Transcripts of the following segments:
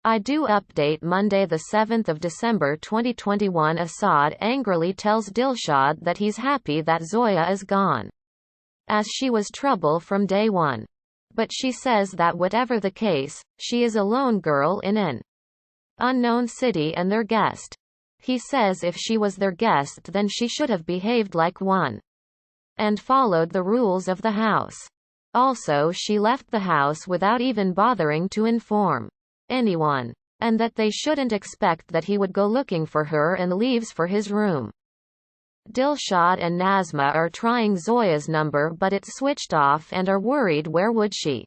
I do update Monday the 7th of December 2021. Asad angrily tells Dilshad that he's happy that Zoya is gone, as she was trouble from day one. But she says that whatever the case, she is a lone girl in an unknown city and their guest. He says if she was their guest then she should have behaved like one and followed the rules of the house. Also, she left the house without even bothering to inform anyone, and that they shouldn't expect that he would go looking for her, and leaves for his room. Dilshad and Nazma are trying Zoya's number but it's switched off and are worried where would she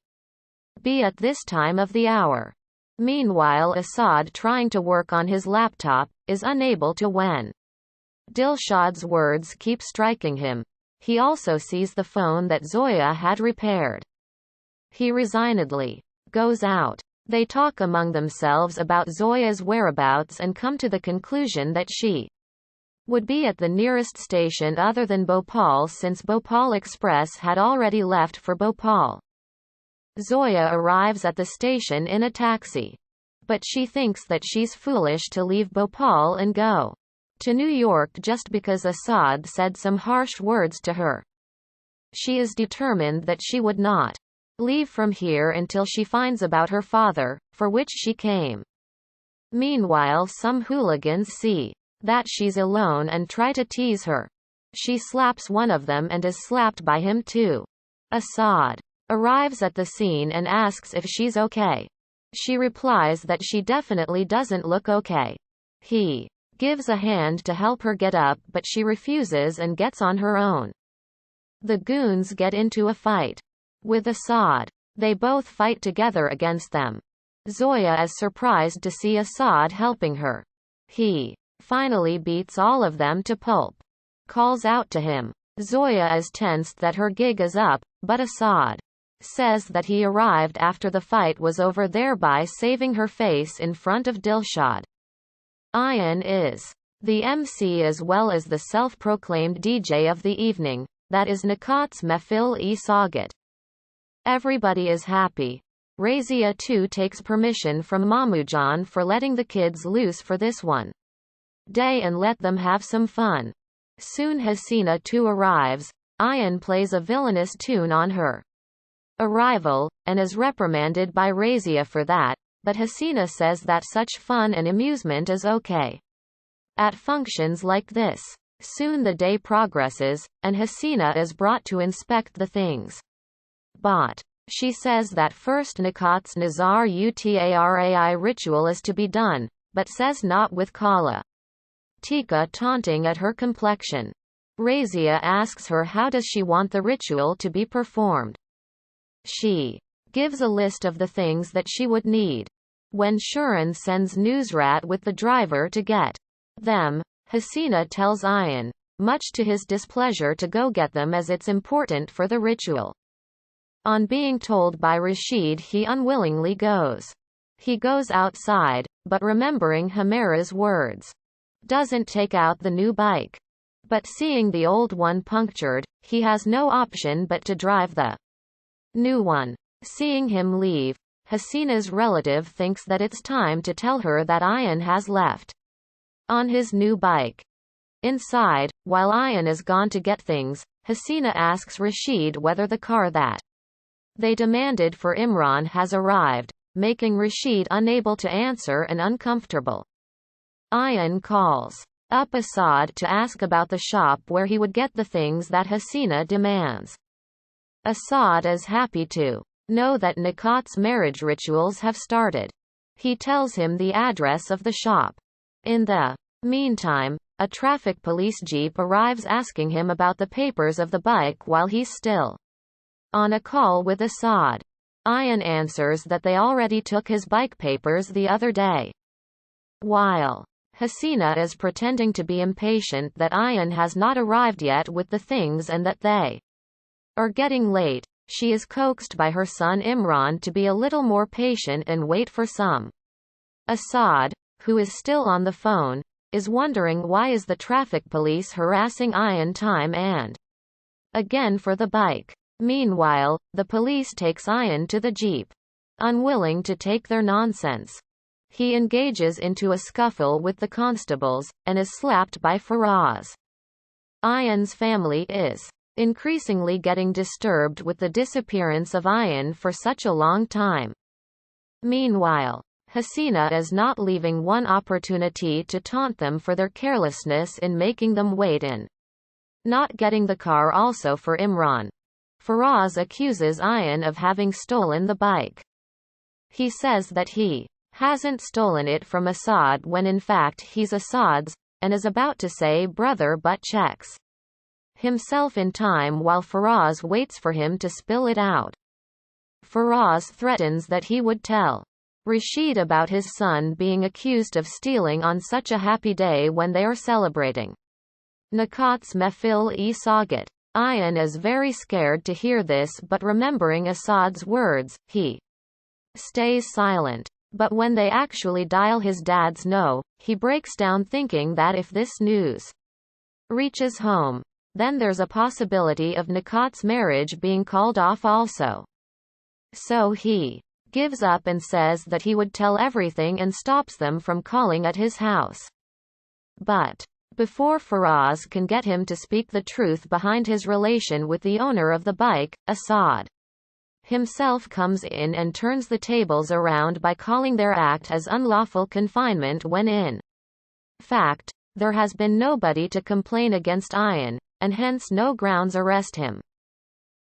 be at this time of the hour. Meanwhile, Asad, trying to work on his laptop, is unable to when Dilshad's words keep striking him. He also sees the phone that Zoya had repaired. He resignedly goes out. They talk among themselves about Zoya's whereabouts and come to the conclusion that she would be at the nearest station other than Bhopal, since Bhopal Express had already left for Bhopal. Zoya arrives at the station in a taxi. But she thinks that she's foolish to leave Bhopal and go to New York just because Asad said some harsh words to her. She is determined that she would not leave from here until she finds about her father, for which she came. Meanwhile, some hooligans see that she's alone and try to tease her. She slaps one of them and is slapped by him too. Asad arrives at the scene and asks if she's okay. She replies that she definitely doesn't look okay. He gives a hand to help her get up but she refuses and gets on her own. The goons get into a fight with Asad. They both fight together against them. Zoya is surprised to see Asad helping her. He finally beats all of them to pulp. Calls out to him. Zoya is tensed that her gig is up, but Asad says that he arrived after the fight was over, thereby saving her face in front of Dilshad. Ayan is the MC as well as the self-proclaimed DJ of the evening, that is Nikat's Mehfil-e Everybody is happy. Razia too takes permission from Mamujan for letting the kids loose for this one day and let them have some fun. Soon Hasina too arrives. Ayan plays a villainous tune on her arrival, and is reprimanded by Razia for that, but Hasina says that such fun and amusement is okay at functions like this. Soon the day progresses, and Hasina is brought to inspect the things bought. She says that first Nikat's Nazar Utarai ritual is to be done, but says not with Kala Tika, taunting at her complexion. Razia asks her how does she want the ritual to be performed. She gives a list of the things that she would need. When Shuran sends Nusrat with the driver to get them, Hasina tells Ayan, much to his displeasure, to go get them as it's important for the ritual. On being told by Rashid, he unwillingly goes. He goes outside, but remembering Hamera's words, doesn't take out the new bike. But seeing the old one punctured, he has no option but to drive the new one. Seeing him leave, Hasina's relative thinks that it's time to tell her that Ayan has left on his new bike. Inside, while Ayan is gone to get things, Hasina asks Rashid whether the car that they demanded for Imran has arrived, making Rashid unable to answer and uncomfortable. Ayan calls up Asad to ask about the shop where he would get the things that Hasina demands. Asad is happy to know that Nikat's marriage rituals have started. He tells him the address of the shop. In the meantime, a traffic police jeep arrives asking him about the papers of the bike while he's still on a call with Asad. Ayan answers that they already took his bike papers the other day. While Hasina is pretending to be impatient that Ayan has not arrived yet with the things and that they are getting late, she is coaxed by her son Imran to be a little more patient and wait for some. Asad, who is still on the phone, is wondering why is the traffic police harassing Ayan time and again for the bike. Meanwhile, the police takes Ayan to the jeep. Unwilling to take their nonsense, He engages into a scuffle with the constables, and is slapped by Faraz. Ayan's family is increasingly getting disturbed with the disappearance of Ayan for such a long time. Meanwhile, Hasina is not leaving one opportunity to taunt them for their carelessness in making them wait in. Not getting the car also for Imran. Faraz accuses Ayan of having stolen the bike. He says that he hasn't stolen it from Asad when in fact he's Asad's, and is about to say brother but checks himself in time while Faraz waits for him to spill it out. Faraz threatens that he would tell Rashid about his son being accused of stealing on such a happy day when they are celebrating Nikat's Mefil-e-Sagat. Ayan is very scared to hear this, but remembering Asad's words, he stays silent. But when they actually dial his dad's no, he breaks down thinking that if this news reaches home, then there's a possibility of Nikat's marriage being called off also. So he gives up and says that he would tell everything and stops them from calling at his house. But before Faraz can get him to speak the truth behind his relation with the owner of the bike, Asad himself comes in and turns the tables around by calling their act as unlawful confinement when in fact, there has been nobody to complain against Ayan, and hence no grounds arrest him.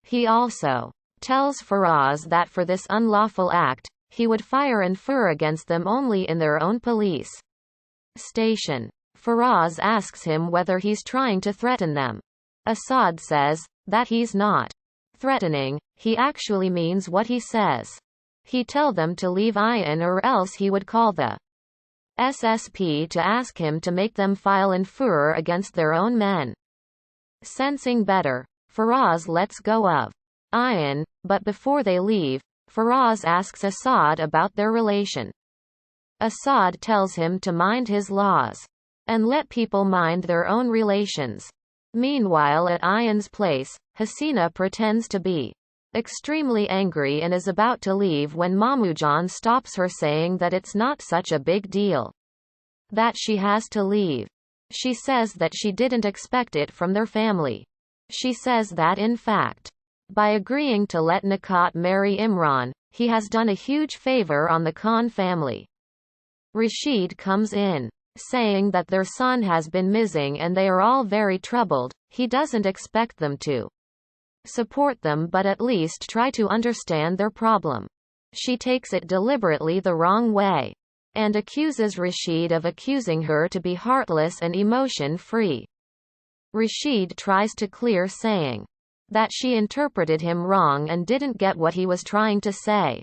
He also tells Faraz that for this unlawful act, he would fire and fur against them only in their own police station. Faraz asks him whether he's trying to threaten them. Asad says that he's not threatening, he actually means what he says. He tell them to leave Ayan or else he would call the SSP to ask him to make them file an fur against their own men. Sensing better, Faraz lets go of Ayan, but before they leave, Faraz asks Asad about their relation. Asad tells him to mind his laws and let people mind their own relations. Meanwhile at Ayan's place, Hasina pretends to be extremely angry and is about to leave when Mamujan stops her saying that it's not such a big deal that she has to leave. She says that she didn't expect it from their family. She says that in fact, by agreeing to let Nikat marry Imran, he has done a huge favor on the Khan family. Rashid comes in, saying that their son has been missing and they are all very troubled. He doesn't expect them to support them but at least try to understand their problem. She takes it deliberately the wrong way, and accuses Rashid of accusing her to be heartless and emotion-free. Rashid tries to clear saying that she interpreted him wrong and didn't get what he was trying to say.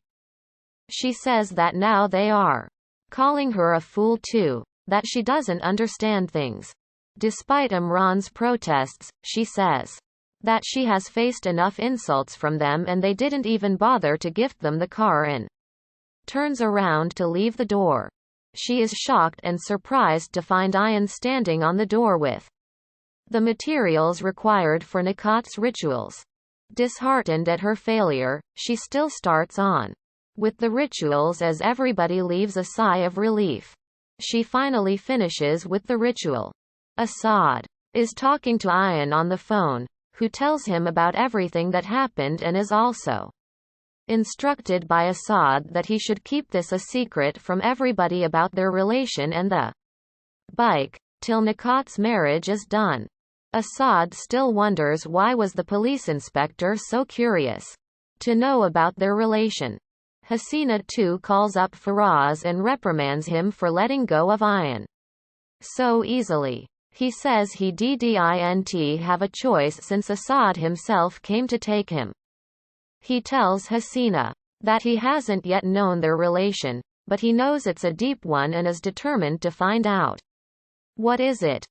She says that now they are calling her a fool too, that she doesn't understand things. Despite Imran's protests, she says that she has faced enough insults from them and they didn't even bother to gift them the car and turns around to leave the door. She is shocked and surprised to find Ayan standing on the door with the materials required for Nikat's rituals. Disheartened at her failure, she still starts on with the rituals as everybody leaves a sigh of relief. She finally finishes with the ritual. Asad is talking to Ayan on the phone, who tells him about everything that happened and is also instructed by Asad that he should keep this a secret from everybody about their relation and the bike, till Nikat's marriage is done. Asad still wonders why was the police inspector so curious to know about their relation. Hasina too calls up Faraz and reprimands him for letting go of Ayan so easily. He says he didn't have a choice since Asad himself came to take him. He tells Hasina that he hasn't yet known their relation, but he knows it's a deep one and is determined to find out. What is it?